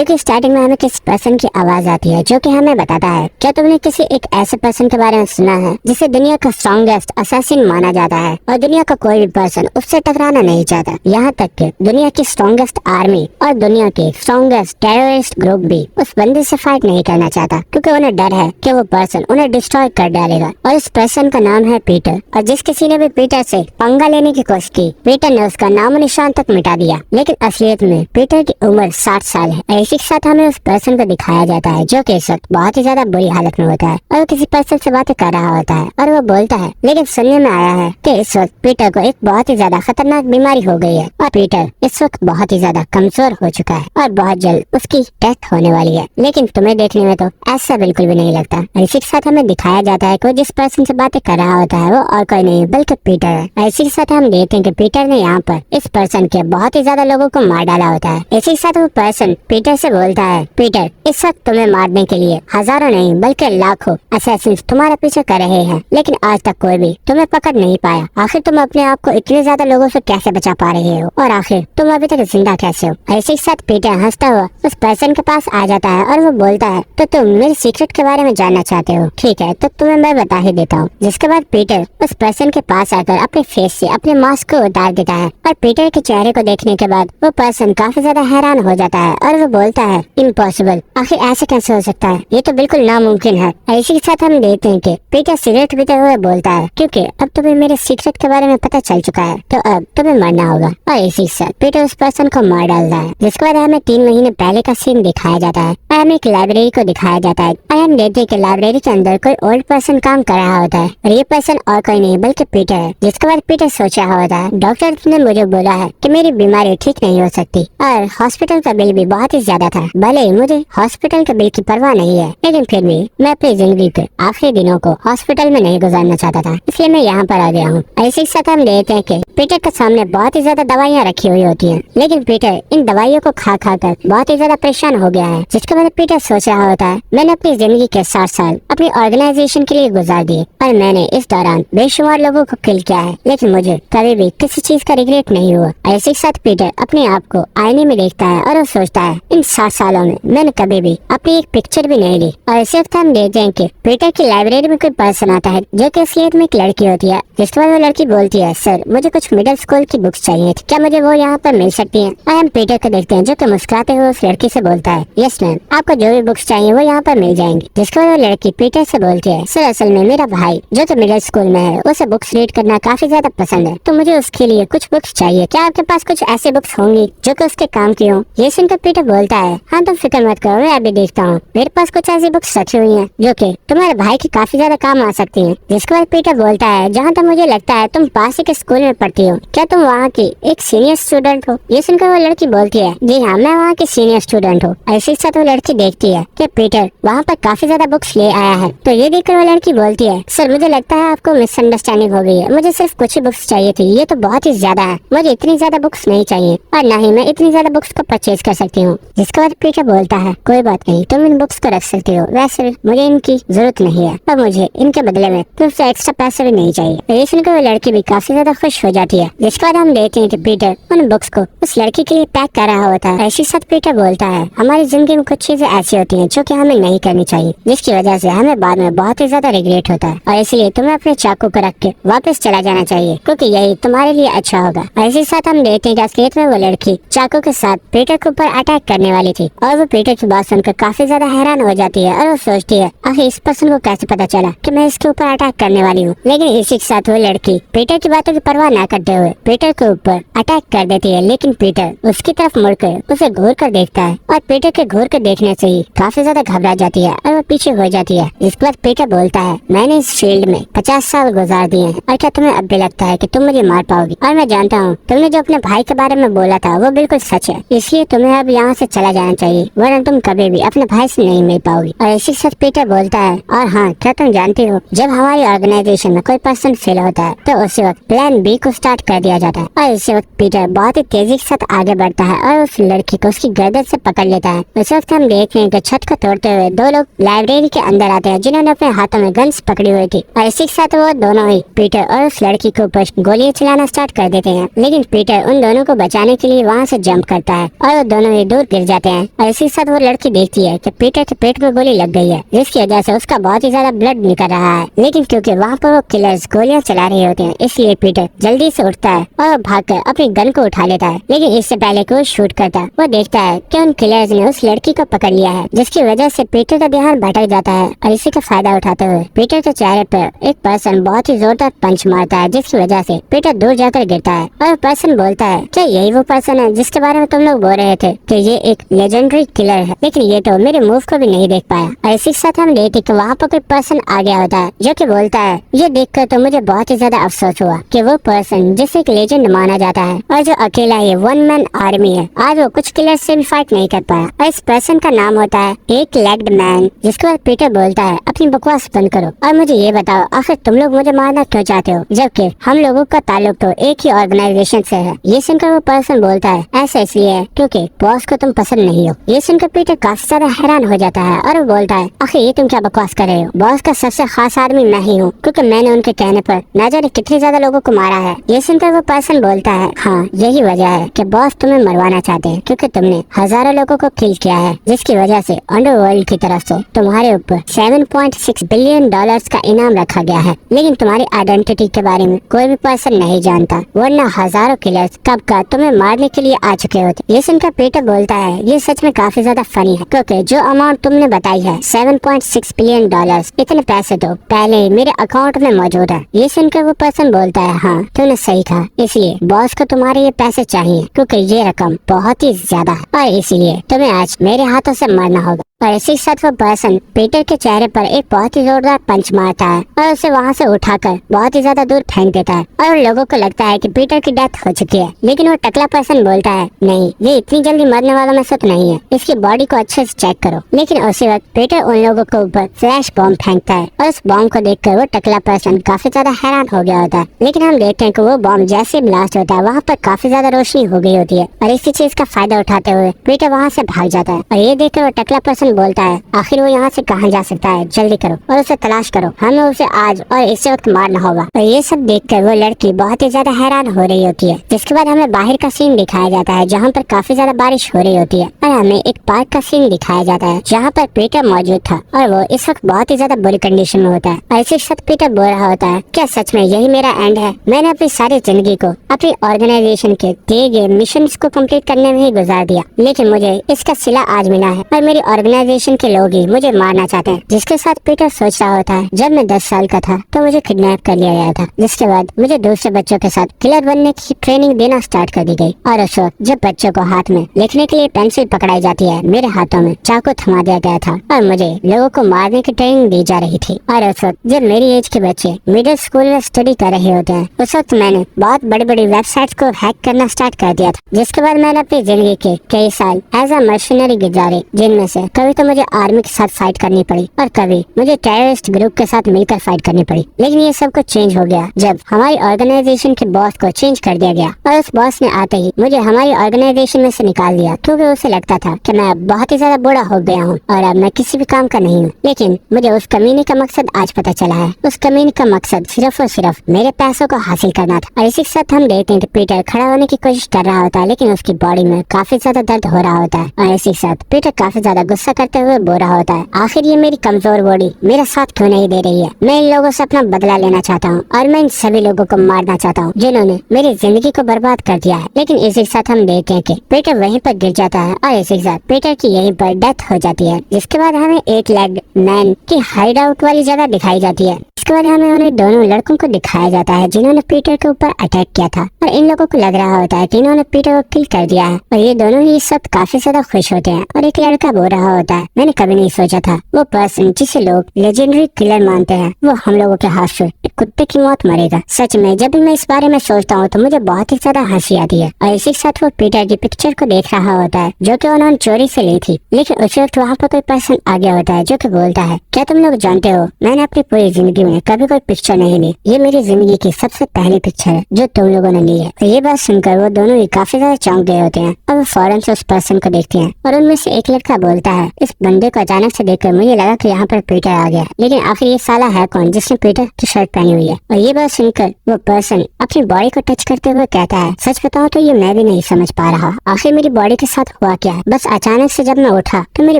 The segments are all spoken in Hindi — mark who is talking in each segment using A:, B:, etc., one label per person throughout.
A: क्योंकि स्टार्टिंग में हमें किसी पर्सन की आवाज आती है जो कि हमें बताता है, क्या तुमने किसी एक ऐसे पर्सन के बारे में सुना है जिसे दुनिया का स्ट्रॉन्गेस्ट असैसिन माना जाता है और दुनिया का कोई भी पर्सन उससे टकराना नहीं चाहता, यहाँ तक कि दुनिया की स्ट्रॉन्गेस्ट आर्मी और दुनिया के स्ट्रॉन्गेस्ट टेररिस्ट ग्रुप भी उस बंदे से फाइट नहीं करना चाहता, क्योंकि उन्हें डर है कि वो पर्सन उन्हें डिस्ट्रॉय कर डालेगा। और इस पर्सन का नाम है पीटर, और जिस किसी ने भी पीटर से पंगा लेने की कोशिश की, पीटर ने उसका नामो निशान तक मिटा दिया। लेकिन असलियत में पीटर की उम्र 60 साल है। इसी के साथ हमें उस पर्सन को दिखाया जाता है जो कि इस वक्त बहुत ही ज्यादा बुरी हालत में होता है और वो किसी पर्सन से बातें कर रहा होता है और वो बोलता है, लेकिन सुनने में आया है कि इस वक्त पीटर को एक बहुत ही ज्यादा खतरनाक बीमारी हो गई है और पीटर इस वक्त बहुत ही ज्यादा कमजोर हो चुका है और बहुत जल्द उसकी डेथ होने वाली है। लेकिन तुम्हें देखने में तो ऐसा बिल्कुल भी नहीं लगता। इसी के साथ हमें दिखाया जाता है कि जिस पर्सन से बातें कर रहा होता है वो और कोई नहीं बल्कि पीटर है। इसी के साथ हम देखते हैं कि पीटर ने यहाँ पर इस पर्सन के बहुत ही ज्यादा लोगों को मार डाला होता है। इसी के साथ वो पर्सन पीटर से बोलता है, पीटर इस वक्त तुम्हें मारने के लिए हजारों नहीं बल्कि लाखों असैसिन तुम्हारा पीछे कर रहे हैं, लेकिन आज तक कोई भी तुम्हें पकड़ नहीं पाया। आखिर तुम अपने आप को इतने ज्यादा लोगों से कैसे बचा पा रहे हो और आखिर तुम अभी तक जिंदा कैसे हो। इसी के साथ पीटर हंसता हुआ उस पर्सन के पास आ जाता है और वो बोलता है, तो तुम मेरे सीक्रेट के बारे में जानना चाहते हो, ठीक है तो तुम्हें मैं बता ही देता हूँ। जिसके बाद पीटर उस पर्सन के पास आकर अपने फेस से अपने मास्क को उतार देता है और पीटर के चेहरे को देखने के बाद वो पर्सन काफी ज्यादा हैरान हो जाता है और वो बोलता है, इम्पॉसिबल, आखिर ऐसे कैसे हो सकता है, ये तो बिल्कुल नामुमकिन है। इसी के साथ हम देखते हैं कि पीटर सिगरेट पीते हुए बोलता है, क्योंकि अब तुम्हें मेरे सीक्रेट के बारे में पता चल चुका है तो अब तुम्हें मरना होगा। और इसी के साथ पीटर उस पर्सन को मार डालता है। जिसके बाद हमें 3 महीने पहले का सीन दिखाया जाता है और हमें एक लाइब्रेरी को दिखाया जाता है और हम देखते हैं कि लाइब्रेरी के अंदर कोई ओल्ड पर्सन काम कर रहा होता है और ये पर्सन और कोई नहीं बल्कि पीटर है। जिसके बाद पीटर सोच रहा होता है, डॉक्टर ने मुझे बोला है कि मेरी बीमारी ठीक नहीं हो सकती और हॉस्पिटल का बिल भी बहुत ही ज्यादा था। भले ही मुझे हॉस्पिटल के बिल की परवाह नहीं है, लेकिन फिर भी मैं अपनी जिंदगी के आखिरी दिनों को हॉस्पिटल में नहीं गुजारना चाहता था, इसलिए मैं यहाँ पर आ गया हूँ। इसी के साथ हम देखते हैं कि पीटर के सामने बहुत ही ज्यादा दवाइयाँ रखी हुई होती हैं, लेकिन पीटर इन दवाइयों को खा खा कर बहुत ही ज्यादा परेशान हो गया है। जिसके बाद पीटर सोच रहा होता है, मैंने अपनी जिंदगी के 60 साल अपनी ऑर्गेनाइजेशन के लिए गुजार दिए और मैंने इस दौरान बेशुमार लोगों को किल किया है, लेकिन मुझे कभी भी किसी चीज का रिग्रेट नहीं हुआ। इसी के साथ पीटर अपने आप को आईने में देखता है और वो सोचता है, इन 60 सालों में मैंने कभी भी अपनी एक पिक्चर भी नहीं ली। और इसी वक्त हम देखते हैं कि पीटर की लाइब्रेरी में कोई पर्सन आता है जो कि असलियत में एक लड़की होती है। जिसके बाद वो लड़की बोलती है, सर मुझे कुछ मिडिल स्कूल की बुक्स चाहिए थी, क्या मुझे वो यहाँ पर मिल सकती हैं? और हम पीटर को देखते हैं जो कि मुस्कुराते हुए उस लड़की से बोलता है, यस मैम, आपको जो भी बुक्स चाहिए वो यहाँ पर मिल जाएंगी। जिसके बाद वो लड़की पीटर से बोलती है, सर असल में मेरा भाई जो कि मिडिल स्कूल में है उसे बुक्स रीड करना काफी ज्यादा पसंद है, तो मुझे उसके लिए कुछ बुक्स चाहिए, क्या आपके पास कुछ ऐसे बुक्स होंगी जो कि उसके काम की हो? ये सुनकर पीटर बोलता है, हाँ तुम फिक्र मत करो, मैं अभी देखता हूँ, मेरे पास कुछ ऐसी बुक्स रखी हुई हैं जो कि तुम्हारे भाई की काफी ज्यादा काम आ सकती हैं। जिसके बाद पीटर बोलता है, जहाँ तक मुझे लगता है तुम पास ही के स्कूल में पढ़ती हो, क्या तुम वहाँ की एक सीनियर स्टूडेंट हो? ये सुनकर वो लड़की बोलती है, जी हाँ मैं वहाँ की सीनियर स्टूडेंट हूँ। ऐसे साथ वो लड़की देखती है कि पीटर वहाँ पर काफी ज्यादा बुक्स ले आया है, तो ये देखकर वो लड़की बोलती है, सर मुझे लगता है आपको मिसअंडरस्टैंडिंग हो गई है, मुझे सिर्फ कुछ ही बुक्स चाहिए थी, ये तो बहुत ही ज्यादा है, मुझे इतनी ज्यादा बुक्स नहीं चाहिए और न ही मैं इतनी ज्यादा बुक्स को परचेज कर सकती हूँ। जिसके बाद पीटर बोलता है, कोई बात नहीं, तुम इन बुक्स को रख सकती हो, वैसे मुझे इनकी जरूरत नहीं है और मुझे इनके बदले में तुमसे एक्स्ट्रा पैसे भी नहीं चाहिए। ये सुनकर वो लड़की भी काफी ज्यादा खुश हो जाती है। जिसके बाद हम देखते हैं कि पीटर उन बुक्स को उस लड़की के लिए पैक कर रहा होता है। ऐसी साथ पीटर बोलता है, हमारी जिंदगी में कुछ चीजें ऐसी होती हैं जो कि हमें नहीं करनी चाहिए, जिसकी वजह से हमें बाद में बहुत ही ज्यादा रिग्रेट होता है और इसलिए तुम्हें अपने चाकू को रख के वापस चला जाना चाहिए, क्योंकि यही तुम्हारे लिए अच्छा होगा। ऐसे साथ हम देखते हैं कि असलियत में वो लड़की चाकू के साथ पीटर के ऊपर अटैक करने वाली थी और वो पीटर की बात सुनकर काफी ज्यादा हैरान हो जाती है और वो सोचती है, आखिर इस पर्सन को कैसे पता चला कि मैं इसके ऊपर अटैक करने वाली हूँ। लेकिन इसी के साथ वो लड़की पीटर की बातों की परवाह न करते हुए पीटर के ऊपर अटैक कर देती है, लेकिन पीटर उसकी तरफ मुड़कर उसे घूर कर देखता है और पीटर के घूर कर देखने से ही काफी ज्यादा घबरा जाती है और वो पीछे हो जाती है। इसके बाद पीटर बोलता है, मैंने इस फील्ड में 50 साल गुजार दिए हैं और क्या तुम्हें अब भी लगता है कि तुम मुझे मार पाओगी? और मैं जानता हूँ तुमने जो अपने भाई के बारे में बोला था वो बिल्कुल सच है, इसलिए तुम्हें अब यहाँ से चला जाना चाहिए, वरना तुम कभी भी अपने भाई से नहीं मिल पाओगी। और इसी के साथ पीटर बोलता है, और हाँ क्या तुम जानती हो जब हमारी ऑर्गेनाइजेशन में कोई पर्सन फेल होता है तो उसी वक्त प्लान बी को स्टार्ट कर दिया जाता है। और इसी वक्त पीटर बहुत ही तेजी के साथ आगे बढ़ता है और उस लड़की को उसकी गर्दन से पकड़ लेता है। उस वक्त हम देखते हैं कि छत को तोड़ते हुए दो लोग लाइब्रेरी के अंदर आते हैं जिन्होंने अपने हाथों में गन्स पकड़ी हुई थी और इसी के साथ वो दोनों ही पीटर और उस लड़की के ऊपर गोलियां चलाना स्टार्ट कर देते हैं। लेकिन पीटर उन दोनों को बचाने के लिए वहाँ से जंप करता है और वो दोनों ही दूर गिर जाते हैं। और इसी के साथ वो लड़की देखती है कि पीटर के पेट में गोली लग गई है, जिसकी वजह से उसका बहुत ही ज्यादा ब्लड निकल रहा है। लेकिन क्योंकि वहाँ पर वो किलर्स गोलियां चला रहे होते हैं, इसलिए पीटर जल्दी से उठता है और भागकर अपनी गन को उठा लेता है। लेकिन इससे पहले कि वो शूट करता है, वो देखता है कि उन किलर्स ने उस लड़की को पकड़ लिया है, जिसकी वजह से पीटर का ध्यान भटक जाता है। और इसी का फायदा उठाते हुए पीटर के चेहरे पर एक पर्सन बहुत ही जोरदार पंच मारता है, जिसकी वजह से पीटर दूर जाकर गिरता है। और पर्सन बोलता है, क्या यही वो पर्सन है जिसके बारे में तुम लोग बोल रहे थे कि ये एक लेजेंडरी किलर है, लेकिन ये तो मेरे मूव को भी नहीं देख पाया। और इसी के साथ हम देखते कि वहाँ पर कोई पर्सन आ गया होता है जो कि बोलता है, ये देखकर तो मुझे बहुत ही ज्यादा अफसोस हुआ कि वो पर्सन जिसे एक लेजेंड माना जाता है और जो अकेला ये वन मैन आर्मी है, आज वो कुछ किलर से भी फाइट नहीं कर पाया। और इस पर्सन का नाम होता है एक लेग्ड मैन। जिसके बाद पीटर बोलता है, अपनी बकवास बंद करो और मुझे ये बताओ, आखिर तुम लोग मुझे मारना क्यों चाहते हो, जबकि हम लोगों का ताल्लुक तो एक ही ऑर्गेनाइजेशन से है। ये सुनकर वो पर्सन बोलता है, ऐसा इसलिए है क्योंकि बॉस को तुम पसंद नहीं हो। ये सुनकर पीटर काफी ज्यादा हैरान हो जाता है और वो बोलता है, आखिर ये तुम क्या बकवास कर रहे हो, बॉस का सबसे खास आदमी मैं ही हूँ, क्योंकि मैंने उनके कहने पर न जाने कितने ज्यादा लोगों को मारा है। ये सुनकर वो पर्सन बोलता है, हाँ यही वजह है कि बॉस तुम्हें मरवाना चाहते हैं, क्योंकि तुमने हजारों लोगों को किल किया है, जिसकी वजह से अंडरवर्ल्ड की तरफ से तुम्हारे ऊपर 7.6 बिलियन डॉलर्स का इनाम रखा गया है। लेकिन तुम्हारी आइडेंटिटी के बारे में कोई भी पर्सन नहीं जानता, वरना हजारों किलर्स कब का तुम्हें मारने के लिए आ चुके होते। ये सुनकर पीटर बोलता है, ये सच में काफी ज्यादा फनी है, क्योंकि जो अमाउंट तुमने बताई है 7.6 बिलियन डॉलर्स, इतने पैसे तो पहले ही मेरे अकाउंट में मौजूद है। ये सुनकर वो पर्सन बोलता है, हाँ तुमने सही कहा, इसलिए बॉस को तुम्हारे ये पैसे चाहिए, क्योंकि ये रकम बहुत ही ज्यादा है और इसीलिए तुम्हें आज मेरे हाथों से मरना होगा। और इसी साथ वो पर्सन पीटर के चेहरे पर एक बहुत ही जोरदार पंच मारता है और उसे वहाँ से उठाकर बहुत ही ज्यादा दूर फेंक देता है। और लोगों को लगता है कि पीटर की डेथ हो चुकी है, लेकिन वो टकला पर्सन बोलता है, नहीं ये इतनी जल्दी मरने वालों में से तो नहीं है, इसकी बॉडी को अच्छे से चेक करो। लेकिन उसी वक्त पीटर उन लोगों के ऊपर फ्लैश बॉम्ब फेंकता है और उस बॉम्ब को देखकर वो टकला पर्सन काफी ज्यादा हैरान हो गया होता है। लेकिन हम देखते हैं कि वो बॉम्ब जैसे ब्लास्ट होता है, वहाँ पर काफी ज्यादा रोशनी हो गई होती है और इसी चीज का फायदा उठाते हुए पीटर वहाँ से भाग जाता है। और ये देखकर वो टकला पर्सन बोलता है, आखिर वो यहाँ से कहाँ जा सकता है, जल्दी करो और उसे तलाश करो, हमें उसे आज और इसी वक्त मारना होगा। और ये सब देखकर वो लड़की बहुत ही ज्यादा हैरान हो रही होती है। जिसके बाद हमें बाहर का सीन दिखाया जाता है, जहाँ पर काफी ज्यादा बारिश हो रही होती है और हमें एक पार्क का सीन दिखाया जाता है, जहाँ पर पीटर मौजूद था और वो इस वक्त बहुत ही ज्यादा बुरी कंडीशन में होता है। और इसी के साथ पीटर बोल रहा होता है, क्या सच में यही मेरा एंड है, मैंने अपनी सारी जिंदगी को अपनी ऑर्गेनाइजेशन के दिए गए मिशन को कम्प्लीट करने में ही गुजार दिया, लेकिन मुझे इसका सिला आज मिला है और मेरी ऑर्गेनाइजेशन के लोग ही मुझे मारना चाहते हैं। जिसके साथ पीटर सोच रहा होता है, जब मैं 10 साल का था तो मुझे किडनैप कर लिया गया था, जिसके बाद मुझे दूसरे बच्चों के साथ किलर बनने की ट्रेनिंग देना स्टार्ट कर दी गई। और उस वक्त जब बच्चों को हाथ में लिखने के लिए पेंसिल पकड़ाई जाती है, मेरे हाथों में चाकू थमा दिया गया था और मुझे लोगों को मारने की ट्रेनिंग दी जा रही थी। और उस वक्त जब मेरी एज के बच्चे मिडिल स्कूल में स्टडी कर रहे होते हैं, उस वक्त मैंने बहुत बड़ी बड़ी वेबसाइट्स को हैक करना स्टार्ट कर दिया था। जिसके बाद मैंने अपनी जिंदगी के कई साल एज अ मर्शनरी गुजारे, जिनमें से कभी तो मुझे आर्मी के साथ फाइट करनी पड़ी और कभी मुझे टेररिस्ट ग्रुप के साथ मिलकर फाइट करनी पड़ी। लेकिन ये सब कुछ चेंज हो गया जब हमारी ऑर्गेनाइजेशन के बॉस को चेंज कर दिया गया और उस बॉस ने आते ही मुझे हमारी ऑर्गेनाइजेशन में से निकाल दिया, क्योंकि उसे लगता था कि मैं अब बहुत ही ज्यादा बुरा हो गया हूँ और अब मैं किसी भी काम का नहीं हूँ। लेकिन मुझे उस कमीने का मकसद आज पता चला है, उस कमीने का मकसद सिर्फ और सिर्फ मेरे पैसों को हासिल करना था। और इसी के साथ हम देखते हैं कि पीटर खड़ा होने की कोशिश कर रहा होता है, लेकिन उसकी बॉडी में काफी ज्यादा दर्द हो रहा होता है। और इसी के साथ पीटर काफी ज्यादा गुस्सा करते हुए बोल रहा होता है, आखिर ये मेरी कमजोर बॉडी मेरा साथ क्यों नहीं दे रही है, मैं इन लोगों से अपना बदला लेना चाहता हूँ और मैं इन सभी लोगों को मारना चाहता हूँ जिन्होंने मेरी जिंदगी को बर्बाद कर दिया है। लेकिन इसी के साथ हम देखते हैं कि पीटर वहीं पर गिर जाता है और इसी के साथ पीटर की यहीं पर डेथ हो जाती है। जिसके बाद हमें एक लेग मैन की हाइड आउट वाली जगह दिखाई जाती है। इसके बाद हमें उन्हें दोनों लड़कों को दिखाया जाता है जिन्होंने पीटर के ऊपर अटैक किया था और इन लोगों को लग रहा होता है कि इन्होंने पीटर को किल कर दिया है और ये दोनों ही इस वक्त काफी ज्यादा खुश होते हैं। और एक लड़का बोल रहा होता है, मैंने कभी नहीं सोचा था वो पर्सन जिसे लोग लेजेंडरी किलर मानते हैं वो हम लोगों के हाथ से कुत्ते की मौत मरेगा। सच में जब भी मैं इस बारे में सोचता हूँ तो मुझे बहुत ही ज्यादा हंसी आती है। और इसी के साथ वो पीटर की पिक्चर को देख रहा होता है जो कि उन्होंने चोरी से ली थी। लेकिन उस वक्त वहाँ पर कोई पर्सन आ गया होता है जो कि बोलता है, क्या तुम लोग जानते हो मैंने अपनी पूरी जिंदगी में कभी कोई पिक्चर नहीं ली। ये मेरी जिंदगी की सबसे पहली पिक्चर है जो तुम लोगों ने ली है। तो ये बात सुनकर वो दोनों ही काफी ज्यादा चौंक गए होते हैं और वो फौरन से उस पर्सन को देखते हैं और उनमें से एक लड़का बोलता है, इस बंदे को अचानक से देखकर मुझे लगा कि यहाँ पर पीटर आ गया, लेकिन आखिर ये साला है कौन जिसने पीटर की शर्ट पहनी हुई है। और ये बात सुनकर वो पर्सन अपनी बॉडी को टच करते हुए कहता है, सच बताऊं तो ये मैं भी नहीं समझ पा रहा आखिर मेरी बॉडी के साथ हुआ क्या है। बस अचानक से जब मैं उठा तो मेरी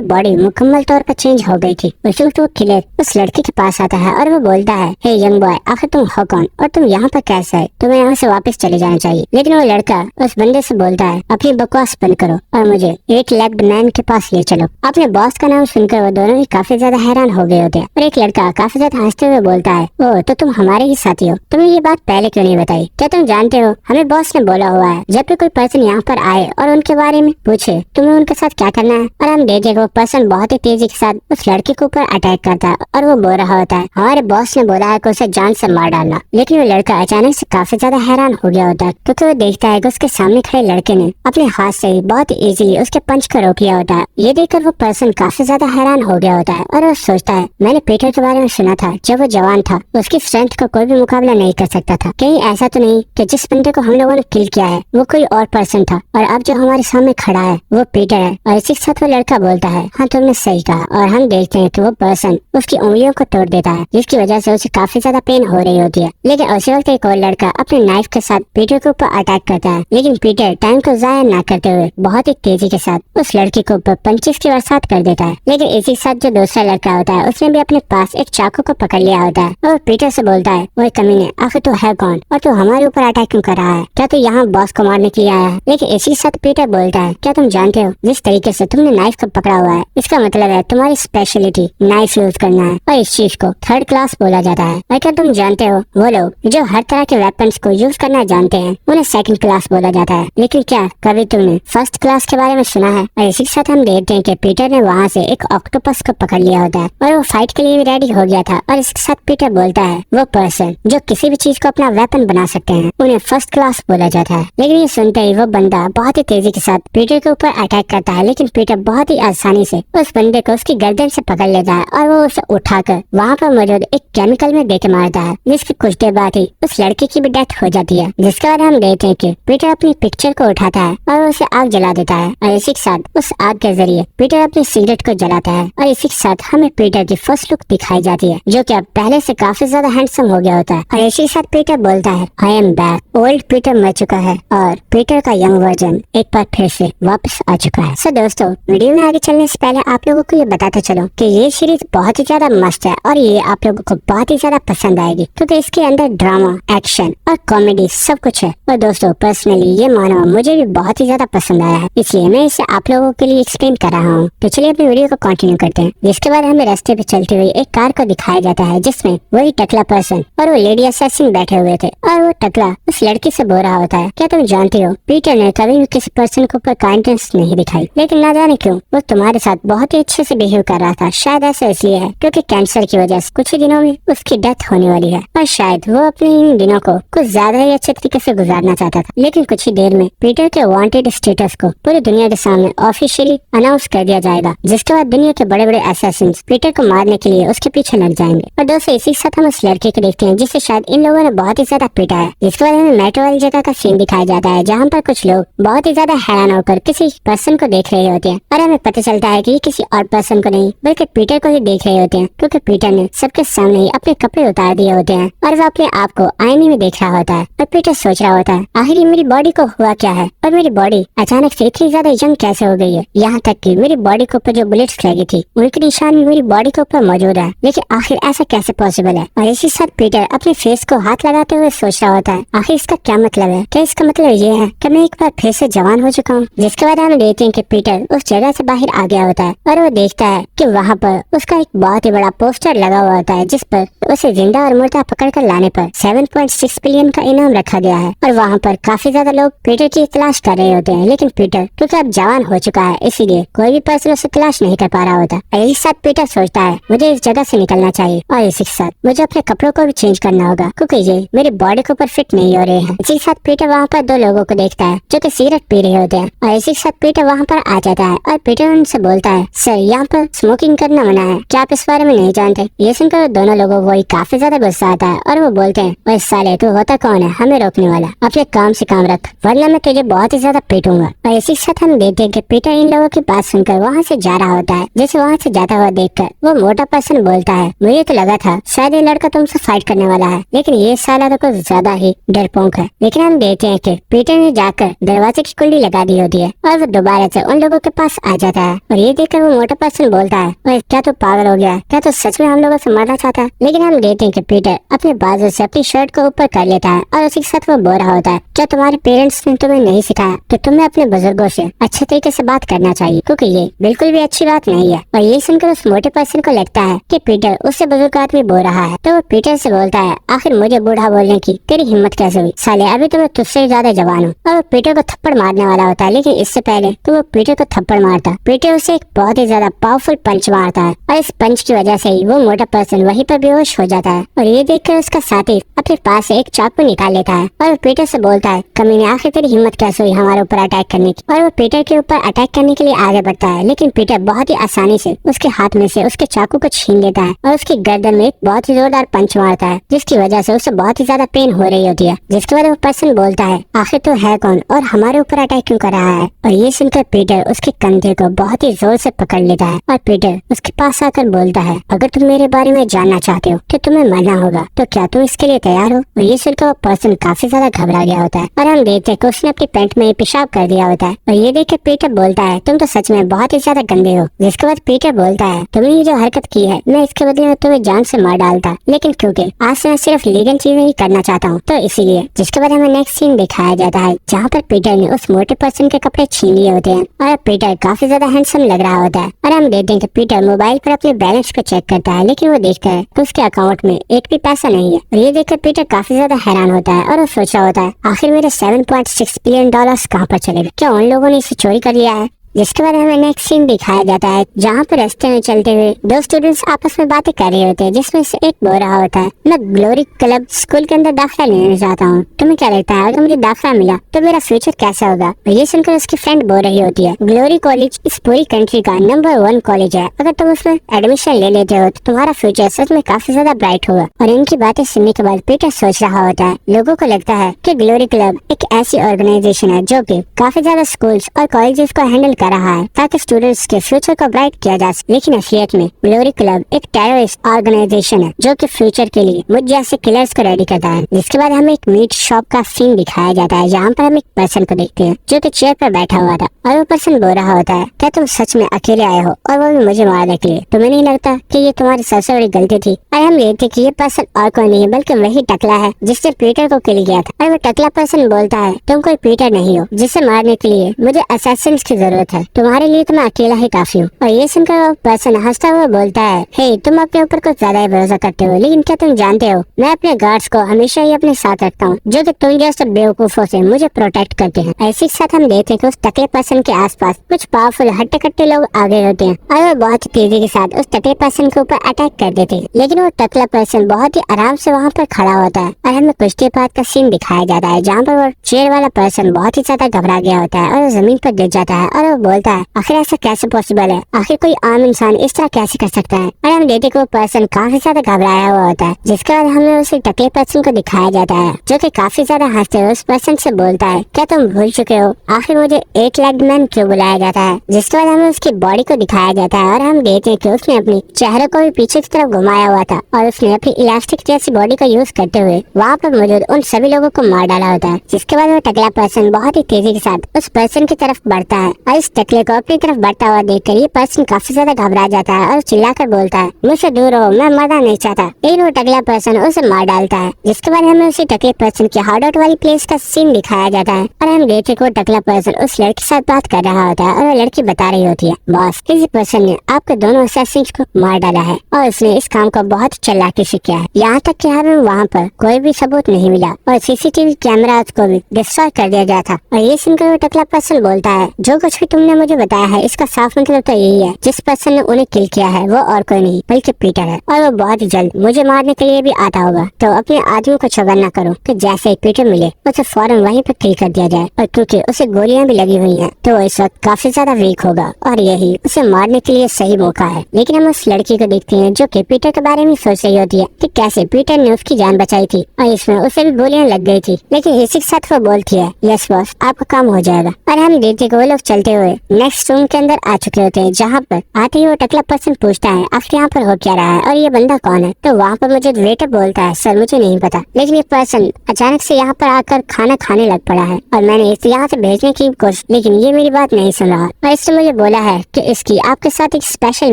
A: बॉडी मुकम्मल तौर पर चेंज हो गई थी। उस वक्त वो किलर उस लड़की के पास आता है और वो बोलता है, हे यंग बॉय, आखिर तुम हो कौन और तुम यहाँ पर कैसे है? तुम्हें यहाँ से वापस चले जाना चाहिए। लेकिन वो लड़का उस बंदे से बोलता है, अपनी बकवास बंद करो और मुझे एक लेग्ड मैन के पास ले चलो। अपने बॉस का नाम सुनकर वो दोनों ही काफी ज्यादा हैरान हो गए होते हैं और एक लड़का काफी ज्यादा हंसते हुए बोलता है, ओ तो तुम हमारे ही साथी हो, तुम्हें ये बात पहले क्यों नहीं बताई? क्या तुम जानते हो हमें बॉस ने बोला हुआ है जब भी कोई पर्सन यहाँ पर आए और उनके बारे में पूछे तुम्हें उनके साथ क्या करना है। और हम देखे वो पर्सन बहुत ही तेजी के साथ उस लड़के के ऊपर अटैक करता है और वो बोल रहा होता है, हमारे बॉस ने बोला है कि उसे जान से मार डालना। लेकिन वो लड़का अचानक से काफी ज्यादा हैरान हो गया होता है क्योंकि वो देखता है कि उसके सामने खड़े लड़के ने अपने हाथ से ही बहुत इजीली उसके पंच को रोक लिया होता है। ये देखकर वो पर्सन काफी ज्यादा हैरान हो गया होता है और वो सोचता है, मैंने पीटर के बारे में सुना था जब वो जवान था उसकी स्ट्रेंथ का कोई भी मुकाबला नहीं कर सकता था। कहीं ऐसा तो नहीं कि जिस बंदे को हम लोगों ने किल किया है वो कोई और पर्सन था और अब जो हमारे सामने खड़ा है वो पीटर है। और इसी के साथ वो लड़का बोलता है, हाँ तुमने सही कहा। और हम देखते हैं कि वो पर्सन उसकी उंगलियों को तोड़ देता है जिसकी वजह से उसे काफी ज्यादा पेन हो रही होती है। लेकिन उसी वक्त एक और लड़का अपने नाइफ के साथ पीटर के ऊपर अटैक करता है। लेकिन पीटर टाइम को जाया न करते हुए बहुत ही तेजी के साथ उस लड़के के ऊपर पंचेस की बरसात कर देता है। लेकिन इसी के साथ जो दूसरा लड़का होता है उसने भी अपने पास एक चाकू को पकड़ लिया होता है और पीटर से बोलता है, वो कमीने, आखिर तू है कौन और तू हमारे ऊपर अटैक क्यों कर रहा है? क्या तू यहाँ बॉस को मारने के लिए आया है? लेकिन इसी के साथ पीटर बोलता है, क्या तुम जानते हो जिस तरीके से तुमने नाइफ को पकड़ा हुआ है इसका मतलब है तुम्हारी स्पेशलिटी नाइफ यूज करना है और इस चीज को थर्ड क्लास बोला जाता है। और क्या तुम जानते हो वो लोग जो हर तरह के वेपन्स को यूज करना जानते हैं उन्हें सेकंड क्लास बोला जाता है। लेकिन क्या कभी तुमने फर्स्ट क्लास के बारे में सुना है? और इसी के साथ हम देखते हैं कि पीटर ने वहाँ से एक ऑक्टोपस को पकड़ लिया होता है और वो फाइट के लिए भी रेडी हो गया था। और इसके साथ पीटर बोलता है, वो पर्सन जो किसी भी चीज को अपना वेपन बना सकते हैं उन्हें फर्स्ट क्लास बोला जाता है। लेकिन ये सुनते ही वो बंदा बहुत ही तेजी के साथ पीटर के ऊपर अटैक करता है। लेकिन पीटर बहुत ही आसानी से उस बंदे को उसकी गर्दन से पकड़ लेता है और वो उसे उठाकर वहाँ पर मौजूद एक केमिकल में देके मारता है, जिसके कुछ देर बाद ही उस लड़के की भी डेथ हो जाती है। जिसके बाद हम देखते हैं कि पीटर अपनी पिक्चर को उठाता है और उसे आग जला देता है और इसी के साथ उस आग के जरिए पीटर अपनी सिगरेट को जलाता है। और इसी के साथ हमें पीटर की फर्स्ट लुक दिखाई जाती है जो कि अब पहले से काफी ज्यादा हैंडसम हो गया होता है। और इसी के साथ पीटर बोलता है, I am back. Old Peter मर चुका है और पीटर का यंग वर्जन एक बार फिर से वापस आ चुका है। सो दोस्तों, वीडियो में आगे चलने से पहले आप लोगों को ये बताते चलो कि ये सीरीज बहुत ही ज्यादा मस्त है और ये आप लोगों को बहुत ही ज्यादा पसंद आएगी क्योंकि इसके अंदर ड्रामा, एक्शन और कॉमेडी सब कुछ है। और दोस्तों पर्सनली ये मानो मुझे भी बहुत ही ज्यादा पसंद आया है, इसलिए मैं इसे आप लोगों के लिए एक्सप्लेन कर रहा हूँ। तो चलिए अपनी वीडियो को कंटिन्यू करते हैं। जिसके बाद हमें रास्ते पे चलते हुए एक कार को दिखाया जाता है जिसमें वही टकला पर्सन और वो लेडी असैसिन बैठे हुए थे। और वो टकला उस लड़की से बोल रहा होता है, क्या तुम जानती हो पीटर ने कभी भी किसी पर्सन के ऊपर काइंडनेस नहीं दिखाई, लेकिन ना जाने क्यों वो तुम्हारे साथ बहुत ही अच्छे से बिहेव कर रहा था। शायद ऐसा इसलिए है क्योंकि कैंसर की वजह से कुछ ही दिनों में उसकी डेथ होने वाली है और शायद वो अपने इन दिनों को कुछ ज्यादा ही अच्छे तरीके से गुजारना चाहता था। लेकिन कुछ ही देर में पीटर के वांटेड स्टेटस को पूरी दुनिया के सामने ऑफिशियली अनाउंस कर दिया जाएगा, जिसके बाद दुनिया के बड़े बड़े असैसिन्स पीटर को मारने के लिए उसके पीछे लग जाएंगे। और दोस्तों इसी के साथ हम उस लड़के को देखते हैं जिसे शायद इन लोगों ने बहुत ही ज्यादा पीटा है। जिसके बाद हमें मेट्रो वाली जगह का सीन दिखाया जाता है जहाँ पर कुछ लोग बहुत ही ज्यादा हैरान होकर किसी पर्सन को देख रहे होते हैं और हमें पता चलता है कि ये किसी और पर्सन को नहीं बल्कि पीटर को ही देख रहे होते हैं क्योंकि पीटर ने सबके सामने ही अपने कपड़े उतार दिए होते हैं और वो अपने आप को आईने में देख रहा होता है। और पीटर सोच रहा होता है, आखिर मेरी बॉडी को हुआ क्या है और मेरी बॉडी अचानक से इतनी ज्यादा यंग कैसे हो गई है। यहाँ तक कि मेरी बॉडी के ऊपर जो बुलेट्स लगी थी उनके निशान मेरी बॉडी के ऊपर मौजूद है, लेकिन आखिर ऐसा कैसे पॉसिबल है। और इसी साथ पीटर अपने फेस को हाथ लगाते हुए सोच रहा होता है, आखिर इसका क्या मतलब है? क्या इसका मतलब ये है कि मैं एक बार फिर से जवान हो चुका हूँ? जिसके बाद हम देखते हैं कि पीटर उस जगह से बाहर आ गया होता है और वो देखता है कि वहाँ पर उसका एक बहुत ही बड़ा पोस्टर लगा हुआ होता है जिस पर उसे जिंदा और मुर्दा पकड़ कर लाने पर 7.6 बिलियन का इनाम रखा गया है। और वहाँ पर काफी ज्यादा लोग पीटर की तलाश कर रहे होते हैं, लेकिन पीटर क्योंकि अब जवान हो चुका है इसीलिए कोई भी पर्सन उसे तलाश नहीं कर पा रहा होता। और इसी साथ पीटर सोचता है, मुझे इस जगह से निकलना चाहिए और इसी के साथ मुझे अपने कपड़ों को भी चेंज करना होगा क्योंकि ये मेरी बॉडी के ऊपर फिट नहीं हो रहे हैं। इसी के साथ पीटर वहाँ पर दो लोगों को देखता है जो कि सिगरेट पी रहे होते हैं और इसी के साथ पीटर वहाँ पर आ जाता है और पीटर उनसे बोलता है, सर यहाँ पर स्मोकिंग करना मना है, क्या आप इस बारे में नहीं जानते? ये सुनकर दोनों लोगों को काफी ज्यादा गुस्सा आता है और वो बोलते हैं, ओए साले तू होता कौन है हमें रोकने वाला, अपने काम से काम रख वरना मैं तुझे बहुत ही ज्यादा पीटूंगा। और इसी के साथ हम देखते हैं कि पीटर इन लोगों की बात सुनकर वहाँ से जा रहा होता है। जैसे वहाँ से जाता हुआ देखकर वो मोटा पर्सन बोलता है, मुझे तो लगा था शायद ये लड़का तुमसे फाइट करने वाला है, लेकिन ये साला तो कुछ ज्यादा ही डरपोक है। लेकिन हम देखते हैं कि पीटर ने जाकर दरवाजे की कुंडी लगा दी होती है और वो दोबारा से उन लोगों के पास आ जाता है और ये देखकर वो मोटा पर्सन बोलता है, ओए क्या तू पागल हो गया, क्या तू सच में हम लोगों से मारना चाहता है? लेकिन हम देखते हैं कि पीटर अपने बाजू से अपनी शर्ट को ऊपर कर लेता है और उसी के साथ वो बोल रहा होता है, क्या तुम्हारे पेरेंट्स ने तुम्हें नहीं सिखाया कि तुम्हें अपने बुजुर्गों से अच्छे तरीके से बात करना चाहिए, क्योंकि ये बिल्कुल भी अच्छी बात नहीं है। और ये सुनकर उस मोटे पर्सन को लगता है कि पीटर उससे बुजुर्ग आदमी बोल रहा है, तो वो पीटर से बोलता है, आखिर मुझे बूढ़ा बोलने की तेरी हिम्मत कैसे हुई साले, अभी तो मैं तुझसे ज्यादा जवान हूँ। और वो पीटर को थप्पड़ मारने वाला होता है, लेकिन इससे पहले तो वो पीटर को थप्पड़ मारता, पीटर उसे एक बहुत ही ज्यादा पावरफुल पंच मारता है और इस पंच की वजह से ही वो मोटा पर्सन वहीं पर बेहोश हो जाता है। और ये देखकर उसका साथी अपने पास से एक चाकू निकाल लेता है और वो पीटर से बोलता है, कमीने आखिर तेरी हिम्मत कैसे हुई हमारे ऊपर अटैक करने की? और वो पीटर के ऊपर अटैक करने के लिए आगे बढ़ता है, लेकिन पीटर बहुत ही आसानी से उसके हाथ में से उसके चाकू को छीन लेता है और उसकी गर्दन में एक बहुत ही जोरदार पंच मारता है, जिसकी वजह से उसे बहुत ही ज्यादा पेन हो रही होती है। जिसके बाद वो पर्सन बोलता है, आखिर तो है कौन और हमारे ऊपर अटैक क्यों कर रहा है? और ये सुनकर पीटर उसके कंधे को बहुत ही जोर से पकड़ लेता है और पीटर उसके पास आकर बोलता है, अगर तुम मेरे बारे में जानना चाहते हो कि तुम्हें मरना होगा तो क्या तुम इसके लिए तैयार हो? और ये सुनकर वो पर्सन काफी ज्यादा घबरा गया होता है और हम देखते हैं कि उसने अपनी पैंट में पेशाब कर दिया होता है। और ये देख के पीटर बोलता है, तुम तो सच में बहुत ही ज्यादा गंदे हो। जिसके बाद पीटर बोलता है, तुमने ये जो हरकत की है मैं इसके बदले में तुम्हें जान से मार डालता, लेकिन क्योंकि आज से मैं सिर्फ लीगल चीजें ही करना चाहता हूँ तो इसीलिए। जिसके बाद हमें नेक्स्ट सीन दिखाया जाता है जहाँ पर पीटर ने उस मोटे पर्सन के कपड़े छीन लिए होते हैं और पीटर काफी ज्यादा हैंडसम लग रहा होता है। और हम देखते हैं कि पीटर मोबाइल पर अपने बैलेंस को चेक करता है, लेकिन वो देखता है कि उसके अकाउंट में एक भी पैसा नहीं है। और ये देखकर पीटर काफी ज्यादा हैरान होता है और वो सोच रहा होता है, आखिर मेरे 7.6 बिलियन डॉलर्स कहाँ पर चले गए? क्या उन लोगों ने इसे चोरी कर लिया है? जिसके बाद हमें नेक्स्ट सीन दिखाया जाता है जहाँ पर रास्ते में चलते हुए दो स्टूडेंट्स आपस में बातें कर रहे होते हैं, जिसमें से एक बोल रहा होता है, मैं ग्लोरी क्लब स्कूल के अंदर दाखिला लेना चाहता हूँ, तुम्हें क्या लगता है अगर मुझे दाखिला मिला तो मेरा फ्यूचर कैसा होगा? और ये सुनकर उसकी फ्रेंड बोल रही होती है, ग्लोरी कॉलेज इस पूरी कंट्री का नंबर 1 कॉलेज है, अगर तुम उसमें एडमिशन ले लेते हो तो तुम्हारा फ्यूचर सच में काफी ज्यादा ब्राइट होगा। और इनकी बातें सुनने के बाद पीटर सोच रहा होता है, लोगों को लगता है कि ग्लोरी क्लब एक ऐसी ऑर्गेनाइजेशन है जो कि काफी ज्यादा स्कूल्स और कॉलेजेस को हैंडल कर रहा है ताकि स्टूडेंट्स के फ्यूचर को ब्राइट किया जा सके, लेकिन असलियत में ग्लोरी क्लब एक टेररिस्ट ऑर्गेनाइजेशन है जो कि फ्यूचर के लिए मुझ जैसे किलर्स को रेडी करता है। जिसके बाद हमें एक मीट शॉप का सीन दिखाया जाता है जहाँ पर हम एक पर्सन को देखते हैं जो कि चेयर पर बैठा हुआ था और वो पर्सन बोल रहा होता है, क्या तुम सच में अकेले आए हो और वो भी मुझे मारने के लिए? तुम्हें नहीं लगता कि ये तुम्हारी सबसे बड़ी गलती थी? और हम देखते कि ये पर्सन और कोई नहीं है बल्कि वही टकला है जिसने पीटर को किल किया था। और वो टकला पर्सन बोलता है, तुम कोई पीटर नहीं हो जिसे मारने के लिए मुझे असैसिन्स की जरूरत है, तुम्हारे लिए तो मैं अकेला ही काफी हूँ। और ये सुनकर वो पर्सन हंसता हुआ बोलता है, हे तुम अपने ऊपर कुछ ज्यादा ही भरोसा करते हो, लेकिन क्या तुम जानते हो मैं अपने गार्ड्स को हमेशा ही अपने साथ रखता हूँ जो कि तुम जैसे बेवकूफों से मुझे प्रोटेक्ट करते हैं। ऐसे साथ हम देखते हैं कि उस टकले पर्सन के आसपास कुछ पावरफुल हट्टे कट्टे लोग आ गए होते हैं और वो बहुत तेजी के साथ उस टकले पर्सन के ऊपर अटैक कर देते हैं, लेकिन वो टकला पर्सन बहुत ही आराम से वहाँ पर खड़ा होता है। और हमें कुछ देर बाद का सीन दिखाया जाता है जहाँ पर वो चेयर वाला पर्सन बहुत ही ज्यादा घबरा गया होता है और वो जमीन पर गिर जाता है और वो बोलता है, आखिर ऐसा कैसे पॉसिबल है, आखिर कोई आम इंसान इस तरह कैसे कर सकता है? और हम देखते कि वो पर्सन काफी ज्यादा घबराया हुआ होता है। जिसके बाद हमें उस टकले पर्सन को दिखाया जाता है जो कि काफी ज्यादा हंसते हुए उस पर्सन से बोलता है, क्या तुम भूल चुके हो आखिर मुझे 8 लेग्ड मैन क्यों बुलाया जाता है? जिसके बाद हमें उसकी बॉडी को दिखाया जाता है और हम देखते हैं कि उसने अपनी चेहरे को भी पीछे की तरफ घुमाया हुआ था और उसने अपनी इलास्टिक जैसी बॉडी को यूज करते हुए वहाँ पर मौजूद उन सभी लोगों को मार डाला होता है। जिसके बाद वो टकला पर्सन बहुत ही तेजी के साथ उस पर्सन की तरफ बढ़ता है और इस टकले को अपनी तरफ बढ़ता हुआ देखकर ये पर्सन काफी ज्यादा घबरा जाता है और चिल्लाकर बोलता है, मुझसे दूर हो, मैं मरना नहीं चाहता। लेकिन वो टकला पर्सन उसे मार डालता है। जिसके बाद हमें उसी टकले पर्सन की हार्ड आउट वाली प्लेस का सीन दिखाया जाता है और हम देखते कि वो टकला पर्सन उस लड़की के साथ बात कर रहा होता है और वो लड़की बता रही होती है, बॉस किसी पर्सन ने आपके दोनों असैसिन्स को मार डाला है और उसने इस काम को बहुत चालाकी से किया है, यहाँ तक कि हमें वहाँ पर कोई भी सबूत नहीं मिला और सीसीटीवी कैमरा को भी डिस्ट्रॉय कर दिया गया था। और ये सुनकर वो टकला पर्सन बोलता है, जो कुछ भी तुमने मुझे बताया है इसका साफ मतलब तो यही है, जिस पर्सन ने उन्हें किल किया है वो और कोई नहीं बल्कि पीटर है, और वो बहुत ही जल्द मुझे मारने के लिए भी आता होगा। तो अपने आदमियों को चौगन न करो कि जैसे ही पीटर मिले उसे फौरन वहीं पर किल कर दिया जाए, और क्योंकि उसे गोलियां भी लगी हुई हैं तो वो इस वक्त काफी ज्यादा वीक होगा और यही उसे मारने के लिए सही मौका है। लेकिन हम उस लड़की को देखते हैं जो कि पीटर के बारे में सोच रही होती है कि कैसे पीटर ने उसकी जान बचाई थी और इसमें उसे भी गोलियां लग गई थी, लेकिन इसी के साथ वो बोलती है यस बॉस आपका काम हो जाएगा। और हम देखते कि वो लोग चलते हुए नेक्स्ट रूम के अंदर आ चुके होते हैं, जहाँ पर आते ही वो टकला पर्सन पूछता है आखिर यहाँ पर हो क्या रहा है और ये बंदा कौन है। तो वहाँ पर मुझे वेटर बोलता है सर मुझे नहीं पता, लेकिन ये पर्सन अचानक से यहाँ पर आकर खाना खाने लग पड़ा है और मैंने इसे यहाँ से भेजने की कोशिश, लेकिन ये मेरी बात नहीं सुन रहा और इसने मुझे बोला है कि इसकी आपके साथ एक स्पेशल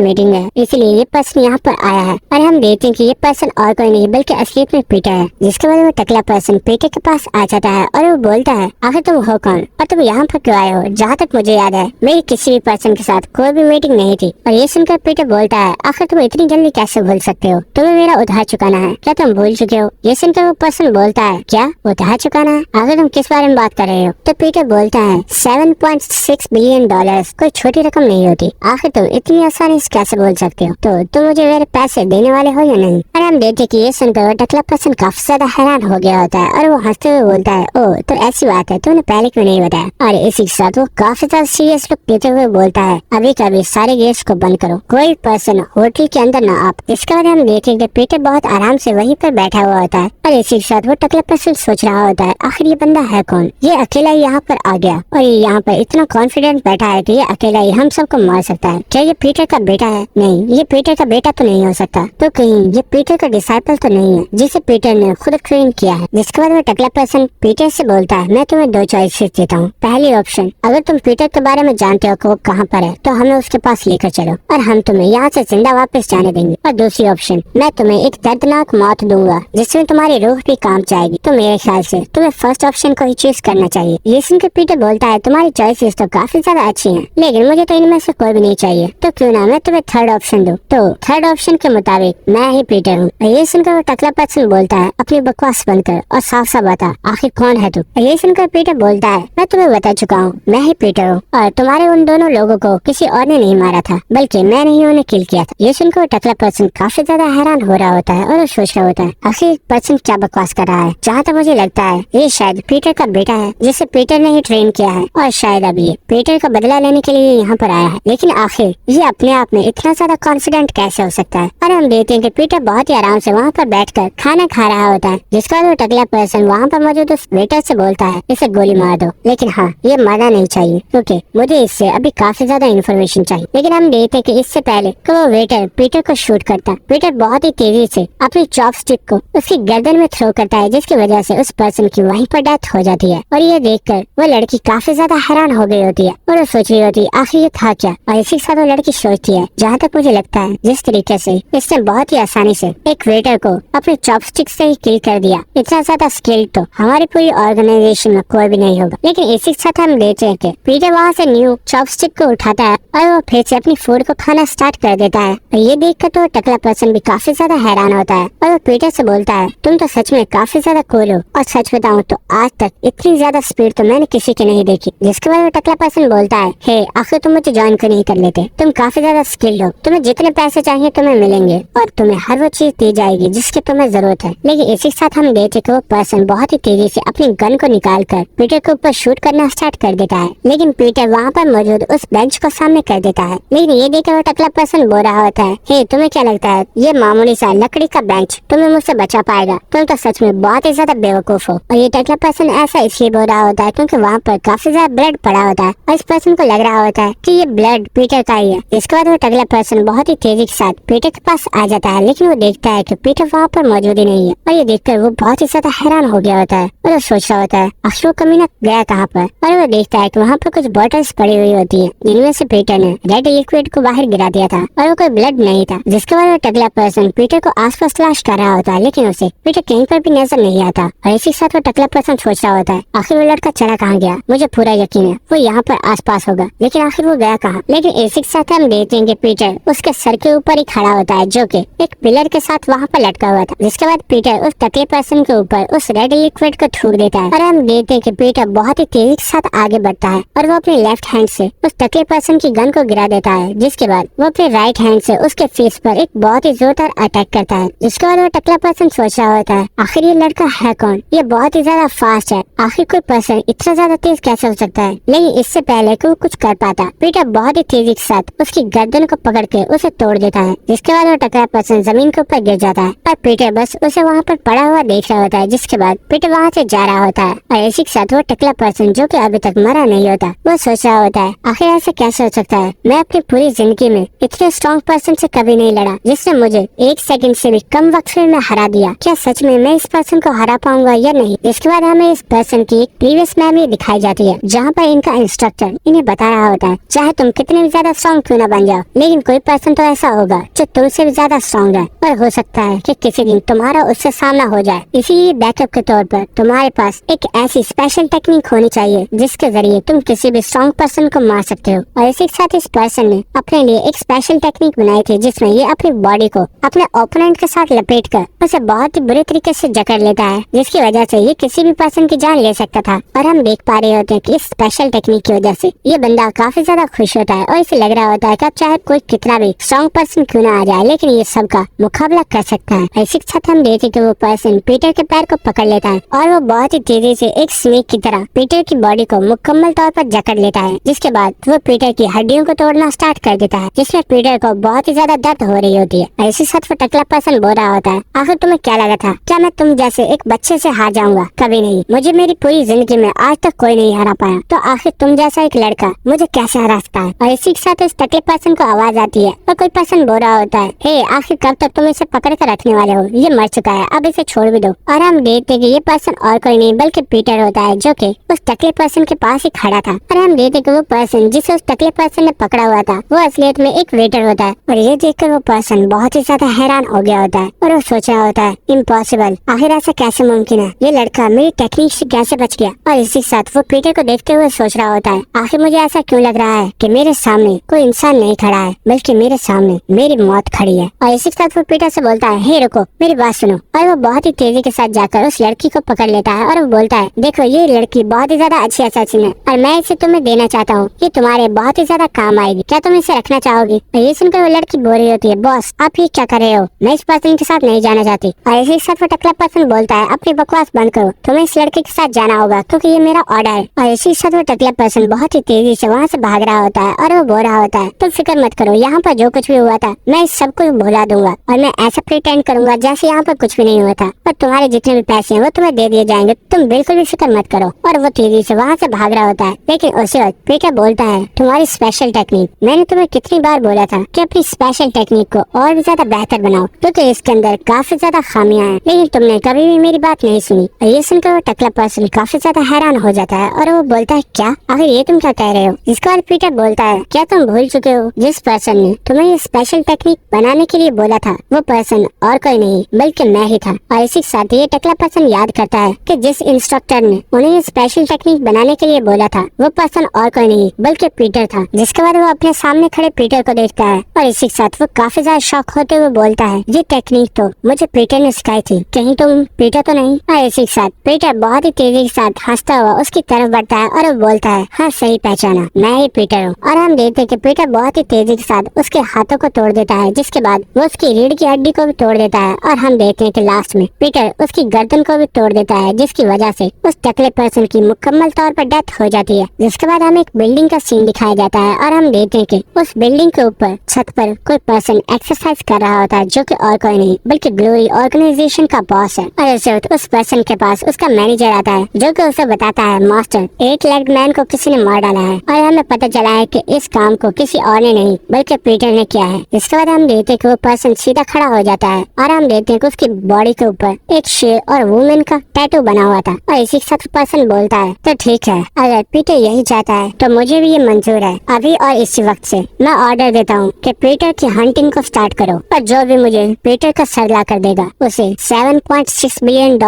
A: मीटिंग है, इसलिए ये पर्सन यहाँ पर आया है। और हम देखते हैं कि ये पर्सन और कोई नहीं बल्कि असलियत में पीटर है, जिसके बाद वो टकला पर्सन पीटर के पास आ जाता है और वो बोलता है आखिर तुम हो कौन और तुम यहाँ पर क्यों आए हो। जहाँ तक मुझे याद है मेरी किसी भी पर्सन के साथ कोई भी मीटिंग नहीं थी। और ये सुनकर पीटर बोलता है आखिर तुम इतनी जल्दी कैसे भूल सकते हो, तुम्हें मेरा उधार चुकाना है, क्या तुम भूल चुके हो। ये सुनकर वो पर्सन बोलता है क्या उधार चुकाना है, आखिर तुम किस बारे में बात कर रहे हो। तो पीटर बोलता है 7.6 बिलियन डॉलर्स कोई छोटी रकम नहीं होती, आखिर तुम इतनी आसानी से कैसे बोल सकते हो, तो तुम मुझे मेरे पैसे देने वाले हो या नहीं। और हम देखते कि ये सुनकर वो टकला पर्सन काफी ज्यादा हैरान हो गया होता है और वो हंसते हुए बोलता है ओ तो ऐसी बात है, तुमने पहले क्यों नहीं बताया। और इसी के साथ वो काफी ज्यादा सीरियस लुक देते हुए बोलता है अभी का अभी सारे गेट्स को बंद करो, कोई पर्सन होटल के अंदर न आप। इसके बाद हम देखेंगे पीटर बहुत आराम से वहीं पर बैठा हुआ होता है और इसी के साथ वो टकला पर्सन सोच रहा होता है आखिर ये बंदा है कौन, ये अकेला यहाँ पर आ गया और ये यहाँ पर इतना कॉन्फिडेंट बैठा है कि ये अकेला ही हम सबको मार सकता है। क्या ये पीटर का बेटा है? नहीं, ये पीटर का बेटा तो नहीं हो सकता, तो कहीं ये पीटर का डिसाइपल तो नहीं है जिसे पीटर ने खुद ट्रेन किया है। जिसके बाद वो टकला पर्सन पीटर से बोलता है मैं तुम्हें दो चॉइसेस देता हूँ, पहली ऑप्शन अगर तुम पीटर के बारे में जानते हो कि वो कहाँ पर है तो हमें उसके पास लेकर चलो और हम तुम्हें यहाँ से जिंदा वापस जाने देंगे, और दूसरी ऑप्शन मैं तुम्हें एक दर्दनाक मौत दूंगा जिसमें तुम्हारी रूह भी काम जाएगी। तो मेरे ख्याल से तुम्हें फर्स्ट ऑप्शन को ही चूज करना चाहिए। ये सुनकर पीटर बोलता है तुम्हारी चॉइसेस तो काफी ज्यादा अच्छी हैं, लेकिन मुझे तो इनमें से कोई भी नहीं चाहिए, तो क्यों ना मैं तुम्हें थर्ड ऑप्शन दूं। तो थर्ड ऑप्शन के मुताबिक मैं ही पीटर हूँ। ये सुनकर वो टकला पर्सन बोलता है अपनी बकवास बंद कर और साफ साफ बता आखिर कौन है तू। ये सुनकर पीटर बोलता है मैं तुम्हें बता चुका हूँ, मैं ही पीटर हूँ और तुम्हारे उन दोनों लोगों को किसी और ने नहीं मारा था बल्कि मैंने ही उन्हें किल किया था। ये सुनकर वो टकला पर्सन काफी ज्यादा हैरान हो रहा होता है और वो सोच रहा होता है आखिर पर्सन क्या बकवास कर रहा है। जहाँ तक मुझे लगता है ये शायद पीटर का बेटा है जिसे पीटर ने ही ट्रेन किया है और शायद अभी ये पीटर का बदला लेने के लिए यहाँ पर आया है। लेकिन आखिर ये अपने आप में इतना ज्यादा कॉन्फिडेंट कैसे हो सकता है। और हम देखते हैं कि पीटर बहुत ही आराम से वहाँ पर बैठकर खाना खा रहा होता है, जिसके बाद वो टकला पर्सन वहाँ पर मौजूद उस वेटर से बोलता है इसे गोली मार दो, लेकिन हाँ ये मरना नहीं चाहिए क्योंकि मुझे इससे अभी काफी ज्यादा इन्फॉर्मेशन चाहिए। लेकिन हम देखते हैं कि इससे पहले कि वो वेटर पीटर को शूट करता है, पीटर बहुत ही तेजी से अपनी चॉपस्टिक को उसकी गर्दन में थ्रो करता है, जिसकी वजह से उस पर्सन की वहीं पर डेथ हो जाती है। और ये देखकर वो लड़की काफी ज्यादा हैरान हो गई होती है और वो सोच रही होती है आखिर ये था क्या। और इसी के साथ वो लड़की सोचती है जहाँ तक मुझे लगता है जिस तरीके से इसने बहुत ही आसानी से एक वेटर को अपने चॉपस्टिक से ही किल कर दिया, इतना ज्यादा स्किल तो हमारी पूरी ऑर्गेनाइजेशन में कोई भी नहीं होगा। लेकिन इसी के साथ हम देखते हैं कि पीटर वहाँ से न्यू चॉपस्टिक को उठाता है और वो फिर से अपनी फूड को खाना स्टार्ट कर देता है। और ये देखकर तो टकला पर्सन भी काफी ज्यादा हैरान होता है और वो पीटर से बोलता है तुम तो सच में काफी ज्यादा कूल हो, और सच बताऊं तो आज तक इतनी ज्यादा स्पीड तो मैंने किसी की नहीं देखी। जिसके बाद वो टकला पर्सन बोलता है हे आखिर तुम मुझे ज्वाइन क्यों नहीं कर लेते, तुम काफी ज्यादा स्किल्ड हो, तुम्हें जितने पैसे चाहिए तुम्हें मिलेंगे और तुम्हें हर वो चीज दी जाएगी जिसकी तुम्हें जरूरत है। लेकिन इसी के साथ हम देखते कि वो पर्सन बहुत ही तेजी से अपनी गन को निकाल कर पीटर के ऊपर शूट करना स्टार्ट कर देता है, लेकिन पीटर वहाँ पर मौजूद उस बेंच को सामने कर देता है। लेकिन ये देखकर वो टकला पर्सन बोल रहा होता है हे तुम्हें क्या लगता है ये मामूली सा लकड़ी का बेंच तुम्हें मुझसे बचा पाएगा, तुम तो सच में बहुत ही ज्यादा बेवकूफ हो। और ये टकला पर्सन ऐसा इसलिए बोल रहा होता है क्योंकि वहाँ पर काफी ज्यादा ब्लड पड़ा होता है और इस पर्सन को लग रहा होता है कि ये ब्लड पीटर का ही है। इसके बाद वो टकला पर्सन बहुत ही तेजी के साथ पीटर के पास आ जाता है, लेकिन वो देखता है कि पीटर वहाँ पर मौजूद ही नहीं है। और ये देखकर वो बहुत ही ज्यादा हैरान हो गया होता है और वो सोच रहा होता है आखिर वो कमीना गया कहाँ पर। और वो देखता है कि वहाँ पर कुछ बॉटल्स पड़ी हुई होती है जिनमें से पीटर ने रेड लिक्विड को बाहर गिरा दिया था और वो कोई ब्लड नहीं था। जिसके बाद वो टकला पर्सन पीटर को आसपास तलाश कर रहा होता है, लेकिन उसे पीटर कहीं पर भी नजर नहीं आता। और इसी के साथ वो टकला पर्सन सोच रहा होता है आखिर वो लड़का चला कहाँ गया, मुझे पूरा यकीन है वो यहाँ पर आसपास होगा, लेकिन आखिर वो गया कहाँ। लेकिन इसी के साथ हम देखते हैं कि पीटर उसके सर के ऊपर ही खड़ा होता है जो कि एक पिलर के साथ वहाँ पर लटका हुआ था। जिसके बाद पीटर उस टकले पर्सन के ऊपर उस रेड लिक्विड को थूक देता है और हम देखते हैं कि पीटर बहुत ही तेजी के साथ आगे बढ़ता है और वो अपनी लेफ्ट हैंड से उस टकले पर्सन की गन को गिरा देता है, जिसके बाद वो अपने राइट हैंड से उसके फेस पर एक बहुत ही जोरदार अटैक करता है। जिसके बाद वो टकला पर्सन सोच रहा होता है आखिर ये लड़का है कौन, ये बहुत ही ज्यादा फास्ट है, आखिर कोई पर्सन इतना ज्यादा तेज कैसे हो सकता है। लेकिन इससे पहले कि वो कुछ कर पाता, पीटर बहुत ही तेजी के साथ उसकी गर्दन को पकड़ के उसे तोड़ देता है। जिसके बाद वो टकला पर्सन जमीन के ऊपर गिर जाता है और पीटर बस उसे वहाँ पर पड़ा हुआ देख रहा होता है। जिसके बाद पीटर वहाँ से जा रहा होता है और इसी के साथ वो टकला पर्सन जो कि अभी तक मरा नहीं होता, वो सोच रहा होता है आखिर ऐसे कैसे हो सकता है, मैं अपनी पूरी जिंदगी में इतने स्ट्रॉन्ग पर्सन से कभी नहीं लड़ा जिसने मुझे 1 सेकंड से भी कम वक्त में हरा दिया। क्या सच में मैं इस पर्सन को हरा पाऊंगा या नहीं। इसके बाद हमें इस पर्सन की एक प्रीवियस मेमोरी दिखाई जाती है, जहाँ पर इनका इंस्ट्रक्टर इन्हें बता रहा होता है चाहे तुम कितने भी ज्यादा स्ट्रॉन्ग क्यों न बन जाओ, लेकिन कोई पर्सन तो ऐसा होगा जो तुमसे भी ज्यादा स्ट्रॉन्ग है और हो सकता है कि किसी दिन तुम्हारा उससे सामना हो जाए। इसीलिए बैकअप के तौर पर तुम्हारे पास एक ऐसी स्पेशल टेक्निक होनी चाहिए जिसके जरिए तुम किसी भी स्ट्रॉन्ग पर्सन को मार सकते हो। और इसी के साथ इस पर्सन ने अपने लिए एक स्पेशल टेक्निक बनाई थी जिसमें ये अपनी बॉडी को अपने ओपोनेंट के साथ लपेट कर उसे बहुत ही बुरे तरीके से जकड़ लेता है, जिसकी वजह से ये किसी भी पर्सन की जान ले सकता था। और हम देख पा रहे होते हैं कि इस स्पेशल टेक्निक की वजह से ये बंदा काफी ज्यादा खुश होता है और इसे लग रहा होता है कि अब चाहे कोई कितना भी स्ट्रॉन्ग पर्सन क्यों ना आ जाए, लेकिन ये सबका मुकाबला कर सकता है। इसी के साथ हम देखते कि वो पर्सन पीटर के पैर को पकड़ लेता है और वो बहुत ही तेजी से एक स्नेक की तरह पीटर की बॉडी को मुकम्मल तौर पर जकड़ लेता है। जिसके बाद वो पीटर की हड्डियों को तोड़ना स्टार्ट कर देता है, जिसमें पीटर को बहुत ही ज्यादा दर्द हो रही होती है। इसी साथ वो टकला पर्सन बोल रहा होता है आखिर तुम्हें क्या लगा था, क्या मैं तुम जैसे एक बच्चे से हार जाऊंगा, कभी नहीं। मुझे मेरी पूरी जिंदगी में आज तक कोई नहीं हरा पाया, तो आखिर तुम जैसा एक लड़का मुझे कैसे हरा सकता है। और इसी के साथ इस टकले पर्सन को आवाज आती है और कोई पर्सन बोल रहा होता है हे आखिर कब तक तुम इसे पकड़ कर रखने वाले हो, ये मर चुका है, अब इसे छोड़ भी दो। और हम देखते कि ये पर्सन और कोई नहीं बल्कि पीटर होता है जो कि उस टकले पर्सन के पास ही खड़ा था। और हम देखते कि वो पर्सन जिसे उस टकले पर्सन ने पकड़ा हुआ था वो असलियत में एक वेटर होता है। और ये देखकर वो पर्सन बहुत ही ज्यादा हैरान हो गया होता है और वो सोच रहा होता है इम्पॉसिबल, आखिर ऐसा कैसे मुमकिन है, ये लड़का मेरी टेक्निक से कैसे बच गया। और इसी के साथ वो पीटर को देखते हुए सोच रहा होता है आखिर मुझे ऐसा क्यों लग रहा है कि मेरे सामने कोई इंसान नहीं खड़ा है बल्कि मेरे सामने मेरी मौत खड़ी है। और इसी के साथ वो पीटर से बोलता है हे रुको मेरी बात सुनो। और वो बहुत ही तेजी के साथ जाकर उस लड़की को पकड़ लेता है और वो बोलता है देखो ये लड़की बहुत ही ज्यादा अच्छी असैसिन है और मैं इसे तुम्हें देना चाहता हूँ, ये तुम्हारे बहुत ही ज्यादा काम आएगी, क्या तुम इसे रखना चाहोगी। और ये सुनकर वो लड़की बोल रही होती है बॉस आप ये क्या कर रहे हो, मैं इस पर्सन के साथ नहीं जाना चाहती। और इसी के साथ वो टकला पर्सन बोलता है अपनी बकवास बंद करो, तुम्हें इस लड़के के साथ जाना होगा क्योंकि ये मेरा ऑर्डर है। और इसी के साथ वो टकला पर्सन बहुत ही तेजी से वहाँ से भाग रहा होता है और वो बोल रहा होता है तुम फिक्र मत करो, यहाँ पर जो कुछ भी हुआ था मैं इस सब को भुला दूंगा और मैं ऐसा प्रिटेंड करूंगा जैसे यहाँ पर कुछ भी नहीं हुआ था और तुम्हारे जितने भी पैसे हैं वो तुम्हें दे दिए जाएंगे, तुम बिल्कुल भी फिक्र मत करो। और वो तेजी से वहाँ से भाग रहा होता है। लेकिन उसी वक्त पीटर बोलता है तुम्हारी स्पेशल टेक्निक, मैंने तुम्हें कितनी बार बोला था कि अपनी स्पेशल टेक्निक को और भी ज्यादा बेहतर बनाओ क्योंकि इसके अंदर काफी ज्यादा खामियां हैं, लेकिन तुमने कभी भी मेरी बात नहीं सुनी। और ये सुनकर वो टकला पर्सन काफी ज्यादा हैरान हो जाता है और वो बोलता है क्या, आखिर ये तुम क्या कह रहे हो। जिसके बाद पीटर बोलता है क्या तुम भूल चुके हो जिस पर्सन ने तुम्हें ये स्पेशल टेक्निक बनाने के लिए बोला था वो पर्सन और कोई नहीं बल्कि मैं ही था। और इसी के साथ ये टकला पर्सन याद करता है कि जिस इंस्ट्रक्टर ने उन्हें ये स्पेशल टेक्निक बनाने के लिए बोला था वो पर्सन और कोई नहीं बल्कि पीटर था। जिसके बाद वो अपने सामने खड़े पीटर को देखता है और इसी के साथ वो काफी ज्यादा शॉक होते हुए बोलता है ये टेक्निक तो मुझे पीटर ने सिखाई थी, कहीं तुम पीटर तो नहीं। और इसी के साथ पीटर बहुत ही तेजी के साथ हंसता हुआ उसकी तरफ बढ़ता है और वो बोलता है हाँ सही पहचाना, मैं ही पीटर हूँ। और हम देखते कि पीटर बहुत ही तेजी के साथ उसके हाथों को तोड़ देता है, जिसके बाद वो उसकी रीढ़ की हड्डी को भी तोड़ देता है। और हम देखते हैं कि लास्ट में पीटर उसकी गर्दन को भी तोड़ देता है, जिसकी वजह से उस टकले पर्सन की मुकम्मल तौर पर डेथ हो जाती है। जिसके बाद हमें एक बिल्डिंग का सीन दिखाया जाता है और हम देखते हैं कि उस बिल्डिंग के ऊपर छत पर कोई पर्सन एक्सरसाइज कर रहा होता है जो कि और कोई नहीं बल्कि ग्लोरी ऑर्गेनाइजेशन का बॉस है। और इस वक्त उस पर्सन के पास उसका मैनेजर आता है जो कि उसे बताता है मास्टर 8 लेग्ड मैन को किसी ने मार डाला है और हमें पता चला है कि इस काम को किसी और ने नहीं बल्कि पीटर ने किया है। इसके बाद हम देखते हैं कि वो पर्सन सीधा खड़ा हो जाता है और हम देखते हैं कि उसकी बॉडी के ऊपर एक शेर और वुमेन का टैटू बना हुआ था। और इसी के साथ पर्सन बोलता है तो ठीक है, अगर पीटर यही चाहता है तो मुझे भी ये मंजूर है। अभी और इसी वक्त से मैं ऑर्डर देता हूँ कि पीटर की हंटिंग को स्टार्ट करो और जो भी मुझे पीटर का सर ला कर देगा उसे $7.6 बिलियन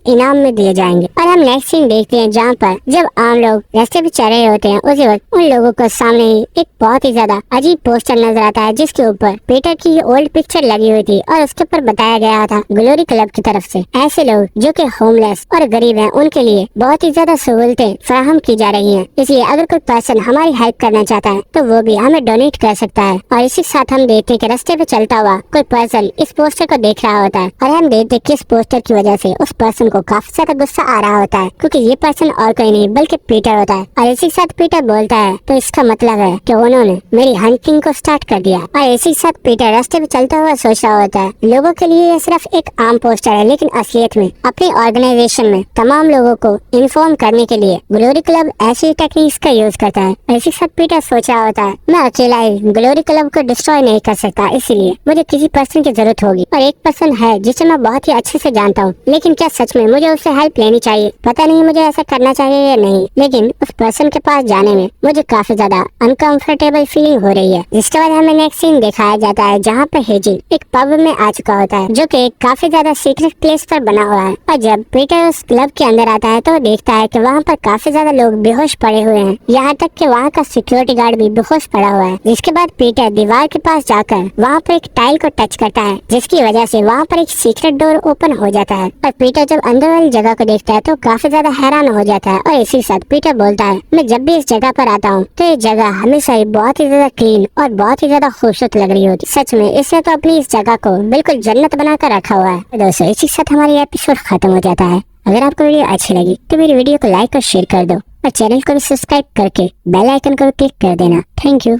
A: इनाम में दिए जाएंगे। और हम नेक्स्ट सीन देखते हैं जहाँ पर जब आम लोग रास्ते पे चल रहे होते हैं उसी वक्त उन लोगों को सामने ही एक बहुत ही ज्यादा अजीब पोस्टर नजर आता है जिसके ऊपर पीटर की ये ओल्ड पिक्चर लगी हुई थी और उसके ऊपर बताया गया था ग्लोरी क्लब की तरफ से ऐसे लोग जो कि होमलेस और गरीब हैं उनके लिए बहुत ही ज्यादा सहूलतें फराहम की जा रही हैं। इसलिए अगर अगर कोई पर्सन हमारी हेल्प करना चाहता है तो वो भी हमें डोनेट कर सकता है। और इसी के साथ हम देखते हैं कि रास्ते पे चलता हुआ कोई पर्सन इस पोस्टर को देख रहा होता है और हम देखते हैं कि इस पोस्टर की वजह से उस पर्सन को काफी ज्यादा गुस्सा आ रहा होता है, क्योंकि ये पर्सन और कोई नहीं बल्कि पीटर होता है। और इसी के साथ पीटर बोलता है तो इसका मतलब है कि उन्होंने मेरी हंटिंग को स्टार्ट कर दिया। और इसी के साथ पीटर रास्ते पे चलता हुआ सोच रहा होता है लोगों के लिए ये सिर्फ एक आम पोस्टर है, लेकिन असलियत में अपनी ऑर्गेनाइजेशन में तमाम लोगों को इन्फॉर्म करने के लिए ग्लोरी क्लब ऐसी टेक्निक्स का यूज करता है। इसी के साथ पीटर सोच रहा होता है मैं अकेला ही ग्लोरी क्लब को डिस्ट्रॉय नहीं कर सकता, इसीलिए मुझे किसी पर्सन की जरूरत होगी। और एक पर्सन है जिसे मैं बहुत ही अच्छे से जानता हूँ, लेकिन क्या सच में मुझे उससे हेल्प लेनी चाहिए? पता नहीं मुझे ऐसा करना चाहिए या नहीं, लेकिन उस पर्सन के पास जाने में मुझे काफी ज्यादा अनकंफर्टेबल फीलिंग हो रही है। जिसके बाद हमें नेक्स्ट सीन दिखाया जाता है जहाँ पे हेजी एक पब में आ चुका होता है, जो कि काफी ज्यादा सीक्रेट प्लेस पर बना हुआ है। और जब पीटर उस क्लब के अंदर आता है तो देखता है कि वहाँ पर काफी ज्यादा लोग बेहोश पड़े हुए हैं, यहाँ तक कि वहाँ का सिक्योरिटी गार्ड भी बेहोश पड़ा हुआ है। जिसके बाद पीटर दीवार के पास जाकर वहाँ पर एक टाइल को टच करता है, जिसकी वजह से वहाँ पर एक सीक्रेट डोर ओपन हो जाता है। और पीटर जब अंदर वाली जगह को देखता है तो काफी ज्यादा हैरान हो जाता है। और इसी साथ पीटर बोलता है मैं जब भी इस जगह पर आता हूँ तो ये जगह हमेशा ही बहुत ही ज्यादा क्लीन और बहुत ही ज्यादा खूबसूरत लग रही होती। सच में इसने तो अपनी इस जगह को बिल्कुल जन्नत बनाकर रखा हुआ है। दोस्तों इसी के साथ हमारी एपिसोड खत्म हो जाता है। अगर आपको वीडियो अच्छी लगी तो मेरी वीडियो को लाइक और शेयर कर दो और चैनल को भी सब्सक्राइब करके बेल आइकन को क्लिक कर देना। Thank you.